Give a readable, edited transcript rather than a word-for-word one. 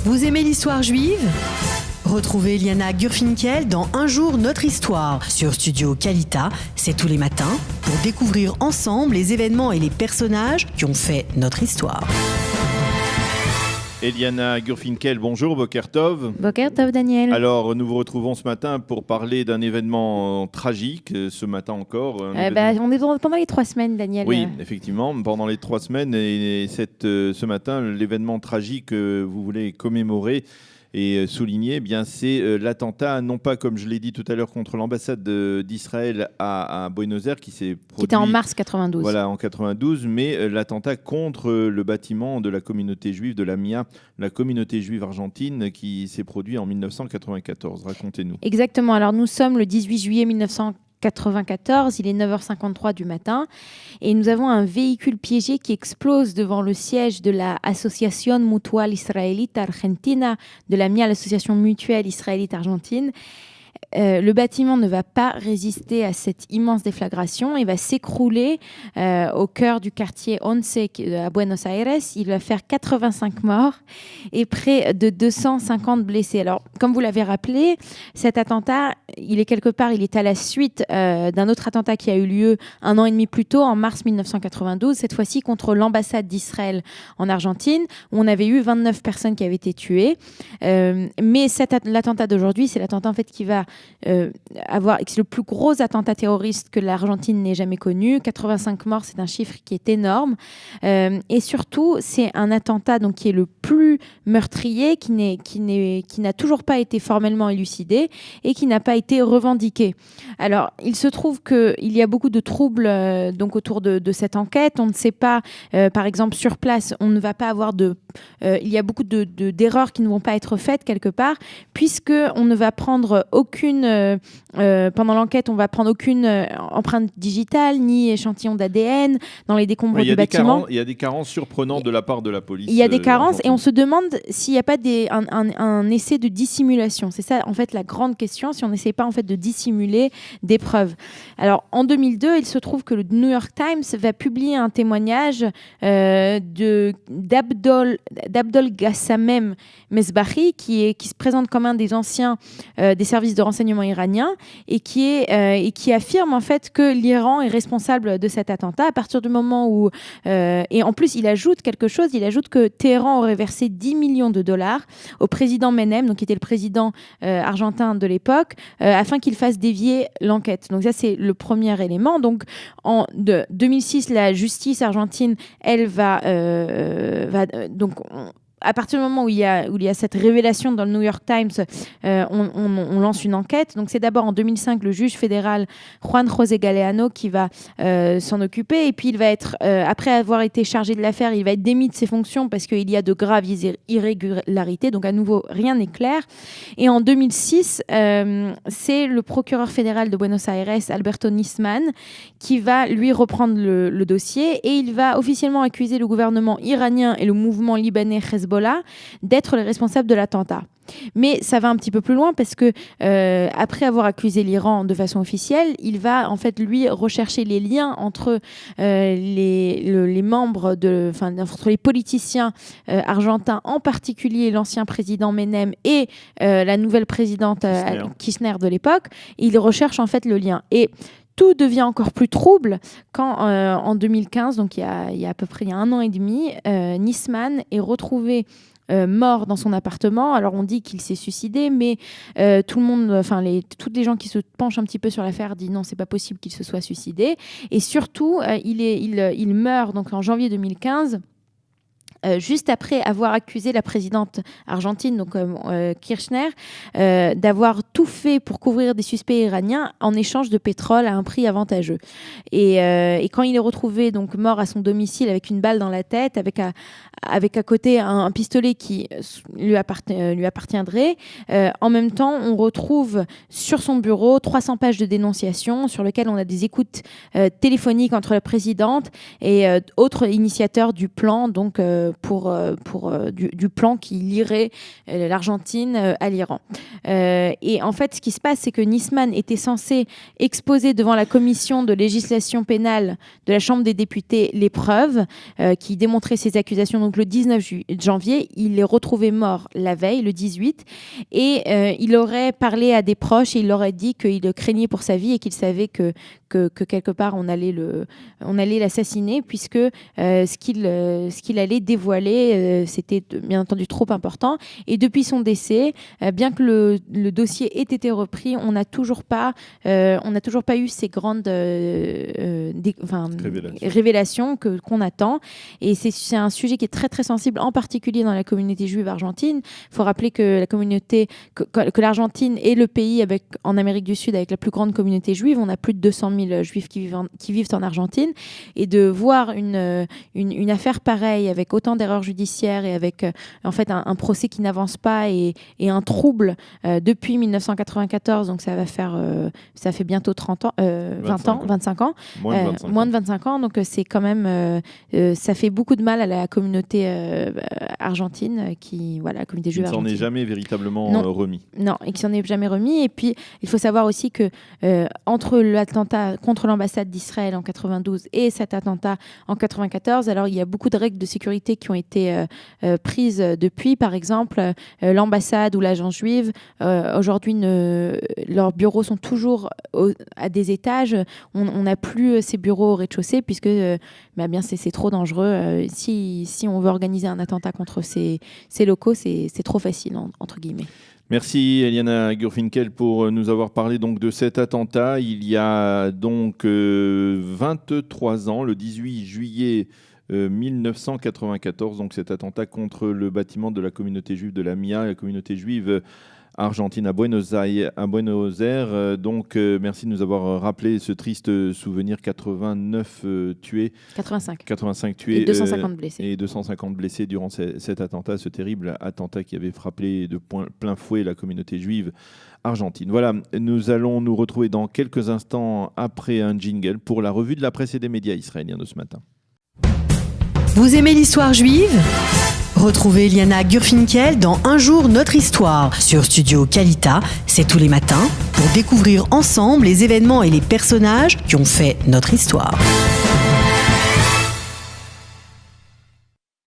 Vous aimez l'histoire juive ? Retrouvez Liana Gurfinkel dans Un jour notre histoire sur Studio Kalita, c'est tous les matins, pour découvrir ensemble les événements et les personnages qui ont fait notre histoire. Liana Gurfinkel, bonjour, Boker Tov. Boker Tov, Daniel. Alors, nous vous retrouvons ce matin pour parler d'un événement tragique, ce matin encore. On est pendant les 3 semaines, Daniel. Oui, effectivement, pendant les 3 semaines. Et ce matin, l'événement tragique que vous voulez commémorer et souligner, eh bien, c'est l'attentat, non pas comme je l'ai dit tout à l'heure, contre l'ambassade d'Israël à Buenos Aires, qui s'est produit... Qui était en mars 92. Voilà, en 92, mais l'attentat contre le bâtiment de la communauté juive de la MIA, la communauté juive argentine, qui s'est produit en 1994. Racontez-nous. Exactement. Alors, nous sommes le 18 juillet 1994, il est 9h53 du matin et nous avons un véhicule piégé qui explose devant le siège de la Asociación Mutual Israelita Argentina, de la MIA, l'association mutuelle israélite argentine. Le bâtiment ne va pas résister à cette immense déflagration et va s'écrouler au cœur du quartier Once à Buenos Aires. Il va faire 85 morts et près de 250 blessés. Alors, comme vous l'avez rappelé, cet attentat, il est à la suite d'un autre attentat qui a eu lieu 1 an et demi plus tôt, en mars 1992, cette fois-ci contre l'ambassade d'Israël en Argentine, où on avait eu 29 personnes qui avaient été tuées. Mais l'attentat d'aujourd'hui, c'est l'attentat en fait qui va c'est le plus gros attentat terroriste que l'Argentine n'ait jamais connu. 85 morts, c'est un chiffre qui est énorme. Et surtout, c'est un attentat donc, qui est le plus meurtrier, qui n'a toujours pas été formellement élucidé et qui n'a pas été revendiqué. Alors, il se trouve qu'il y a beaucoup de troubles donc, autour de cette enquête. On ne sait pas, par exemple, sur place, on ne va pas avoir il y a beaucoup d'erreurs qui ne vont pas être faites quelque part, puisqu'on ne va prendre pendant l'enquête, on va prendre aucune empreinte digitale ni échantillon d'ADN dans les décombres du bâtiment. Il y a des carences surprenantes de la part de la police. Il y a des carences et on se demande s'il n'y a pas un essai de dissimulation. C'est ça en fait la grande question, si on n'essaie pas en fait de dissimuler des preuves. Alors en 2002, il se trouve que le New York Times va publier un témoignage d'Abdol Ghassamem Mesbahi qui se présente comme un des anciens des services de renseignement iraniens et qui affirme en fait que l'Iran est responsable de cet attentat à partir du moment où et en plus il ajoute que Téhéran aurait versé 10 millions de dollars au président Menem, donc qui était le président argentin de l'époque, afin qu'il fasse dévier l'enquête. Donc ça c'est le premier élément. Donc en 2006 la justice argentine elle va à partir du moment où il y a cette révélation dans le New York Times, on lance une enquête. Donc c'est d'abord en 2005 le juge fédéral Juan José Galeano qui va s'en occuper. Et puis il va être, après avoir été chargé de l'affaire, il va être démis de ses fonctions parce qu'il y a de graves irrégularités. Donc à nouveau, rien n'est clair. Et en 2006, c'est le procureur fédéral de Buenos Aires, Alberto Nisman, qui va lui reprendre le dossier et il va officiellement accuser le gouvernement iranien et le mouvement libanais Hezbollah d'être les responsables de l'attentat. Mais ça va un petit peu plus loin parce que après avoir accusé l'Iran de façon officielle, il va en fait lui rechercher les liens entre les membres entre les politiciens argentins, en particulier l'ancien président Menem et la nouvelle présidente Kirchner de l'époque. Il recherche en fait le lien. Et tout devient encore plus trouble quand, en 2015, donc il y a à peu près 1 an et demi, Nisman est retrouvé mort dans son appartement. Alors on dit qu'il s'est suicidé, mais tout le monde, toutes les gens qui se penchent un petit peu sur l'affaire disent non, c'est pas possible qu'il se soit suicidé. Et surtout, il meurt donc en janvier 2015. Juste après avoir accusé la présidente argentine, donc Kirchner, d'avoir tout fait pour couvrir des suspects iraniens en échange de pétrole à un prix avantageux. Et quand il est retrouvé donc mort à son domicile avec une balle dans la tête, avec à côté un pistolet qui lui appartiendrait, en même temps, on retrouve sur son bureau 300 pages de dénonciation sur lesquelles on a des écoutes téléphoniques entre la présidente et autres initiateurs du plan, donc du plan qui lierait l'Argentine à l'Iran. Et en fait, ce qui se passe, c'est que Nisman était censé exposer devant la commission de législation pénale de la Chambre des députés les preuves qui démontraient ces accusations. Donc le 19 janvier, il est retrouvé mort la veille, le 18, et il aurait parlé à des proches et il leur a dit qu'il craignait pour sa vie et qu'il savait que quelque part on allait l'assassiner, puisque ce qu'il allait dévoiler c'était bien entendu trop important. Et depuis son décès, bien que le dossier ait été repris, on n'a toujours pas eu ces grandes révélations qu'on attend. Et c'est un sujet qui est très très sensible, en particulier dans la communauté juive argentine. Il faut rappeler que que l'Argentine est le pays en Amérique du Sud avec la plus grande communauté juive. On a plus de 200 000 juifs qui vivent en Argentine. Et de voir une affaire pareille avec autant d'erreurs judiciaires et avec en fait un procès qui n'avance pas et un trouble depuis 1994, donc ça fait bientôt 30 ans, 25 ans. Moins de 25 ans, donc c'est quand même ça fait beaucoup de mal à la communauté argentine la communauté juive argentine. Qui ne s'en est jamais véritablement remis. Non, et qui s'en est jamais remis. Et puis, il faut savoir aussi que entre l'attentat contre l'ambassade d'Israël en 92 et cet attentat en 94, alors il y a beaucoup de règles de sécurité qui ont été prises depuis. Par exemple, l'ambassade ou l'agence juive, aujourd'hui, leurs bureaux sont toujours à des étages. On n'a plus ces bureaux au rez-de-chaussée puisque c'est trop dangereux. Si on veut organiser un attentat contre ces locaux, c'est trop facile, entre guillemets. Merci Eliana Gurfinkel pour nous avoir parlé donc de cet attentat. Il y a donc 23 ans, le 18 juillet 1994, donc cet attentat contre le bâtiment de la communauté juive de la MIA, la communauté juive argentine à Buenos Aires. Donc, merci de nous avoir rappelé ce triste souvenir. 85 tués et 250 blessés. Et 250 blessés durant cet attentat, ce terrible attentat qui avait frappé de plein fouet la communauté juive argentine. Voilà, nous allons nous retrouver dans quelques instants après un jingle pour la revue de la presse et des médias israéliens de ce matin. Vous aimez l'histoire juive ? Retrouvez Liana Gurfinkel dans Un jour notre histoire sur Studio Kalita, c'est tous les matins, pour découvrir ensemble les événements et les personnages qui ont fait notre histoire.